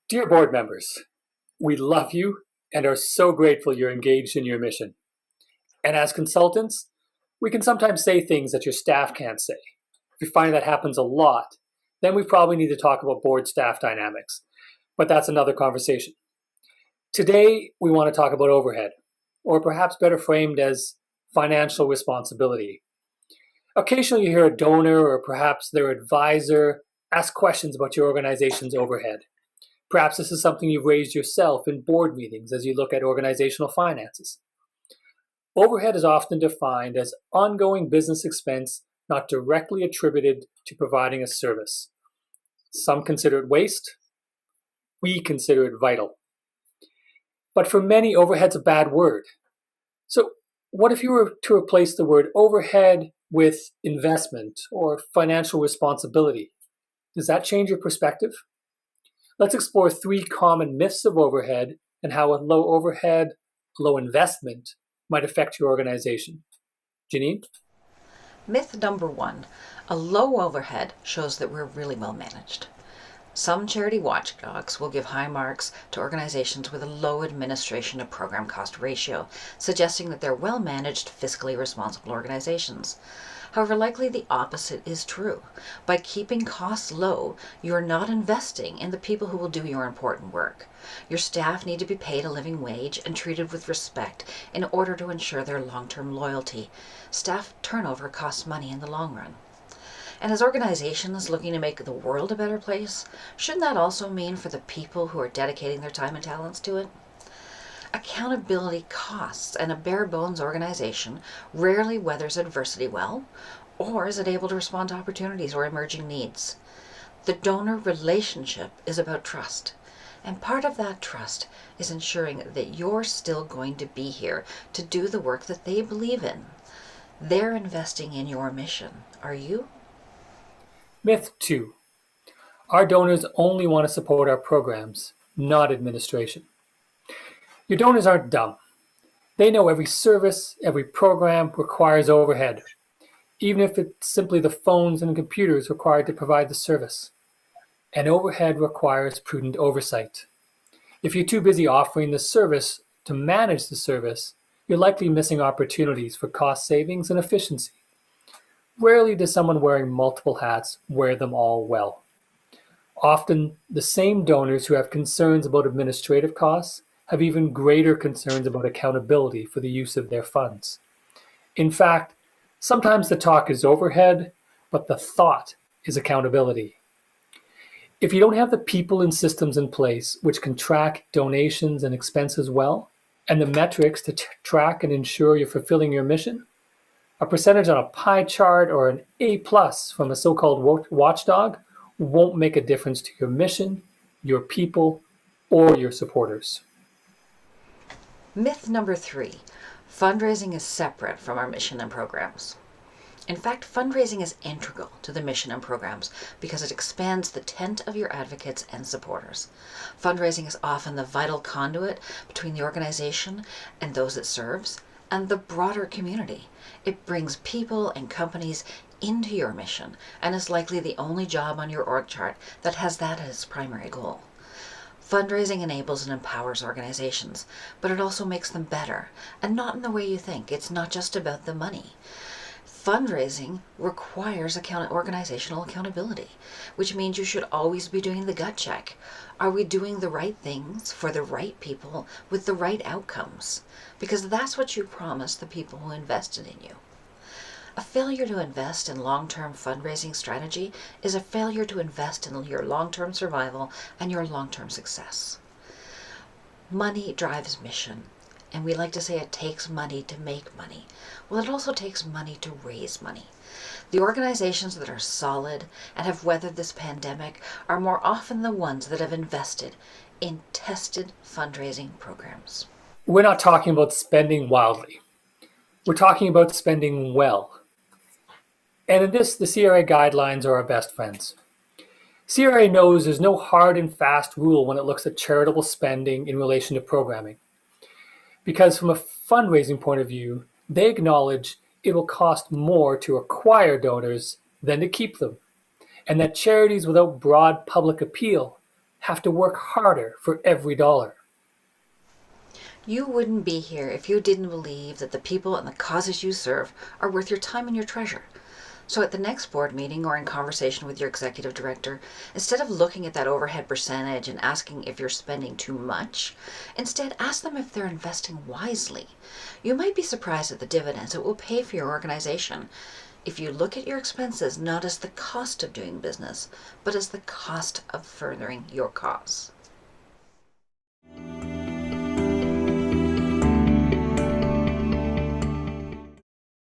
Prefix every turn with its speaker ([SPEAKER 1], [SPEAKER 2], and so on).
[SPEAKER 1] Dear board members, we love you and are so grateful you're engaged in your mission. And as consultants, we can sometimes say things that your staff can't say. If you find that happens a lot, then we probably need to talk about board staff dynamics. But that's another conversation. Today, we want to talk about overhead, or perhaps better framed as financial responsibility. Occasionally you hear a donor or perhaps their advisor ask questions about your organization's overhead. Perhaps this is something you've raised yourself in board meetings as you look at organizational finances. Overhead is often defined as ongoing business expense not directly attributed to providing a service. Some consider it waste. We consider it vital. But for many, overhead's a bad word. So what if you were to replace the word overhead with investment or financial responsibility? Does that change your perspective? Let's explore 3 common myths of overhead and how a low overhead, low investment might affect your organization. Janine?
[SPEAKER 2] Myth number 1, a low overhead shows that we're really well managed. Some charity watchdogs will give high marks to organizations with a low administration to program cost ratio, suggesting that they're well managed, fiscally responsible organizations. However, likely the opposite is true. By keeping costs low, you're not investing in the people who will do your important work. Your staff need to be paid a living wage and treated with respect in order to ensure their long-term loyalty. Staff turnover costs money in the long run. And as organizations looking to make the world a better place, shouldn't that also mean for the people who are dedicating their time and talents to it? Accountability costs, and a bare-bones organization rarely weathers adversity well, or is it able to respond to opportunities or emerging needs. The donor relationship is about trust, and part of that trust is ensuring that you're still going to be here to do the work that they believe in. They're investing in your mission. Are you?
[SPEAKER 1] Myth 2. Our donors only want to support our programs, not administration. Your donors aren't dumb. They know every service, every program requires overhead, even if it's simply the phones and computers required to provide the service. And overhead requires prudent oversight. If you're too busy offering the service to manage the service, you're likely missing opportunities for cost savings and efficiency. Rarely does someone wearing multiple hats wear them all well. Often, the same donors who have concerns about administrative costs have even greater concerns about accountability for the use of their funds. In fact, sometimes the talk is overhead, but the thought is accountability. If you don't have the people and systems in place which can track donations and expenses well, and the metrics to track and ensure you're fulfilling your mission, a percentage on a pie chart or an A+ from a so-called watchdog won't make a difference to your mission, your people, or your supporters.
[SPEAKER 2] Myth number 3, fundraising is separate from our mission and programs. In fact, fundraising is integral to the mission and programs because it expands the tent of your advocates and supporters. Fundraising is often the vital conduit between the organization and those it serves and the broader community. It brings people and companies into your mission and is likely the only job on your org chart that has that as its primary goal. Fundraising enables and empowers organizations, but it also makes them better, and not in the way you think. It's not just about the money. Fundraising requires organizational accountability, which means you should always be doing the gut check. Are we doing the right things for the right people with the right outcomes? Because that's what you promised the people who invested in you. A failure to invest in long-term fundraising strategy is a failure to invest in your long-term survival and your long-term success. Money drives mission, and we like to say it takes money to make money. Well, it also takes money to raise money. The organizations that are solid and have weathered this pandemic are more often the ones that have invested in tested fundraising programs.
[SPEAKER 1] We're not talking about spending wildly. We're talking about spending well. And in this, the CRA guidelines are our best friends. CRA knows there's no hard and fast rule when it looks at charitable spending in relation to programming. Because from a fundraising point of view, they acknowledge it will cost more to acquire donors than to keep them, and that charities without broad public appeal have to work harder for every dollar.
[SPEAKER 2] You wouldn't be here if you didn't believe that the people and the causes you serve are worth your time and your treasure. So at the next board meeting or in conversation with your executive director, instead of looking at that overhead percentage and asking if you're spending too much, instead ask them if they're investing wisely. You might be surprised at the dividends it will pay for your organization if you look at your expenses not as the cost of doing business, but as the cost of furthering your cause.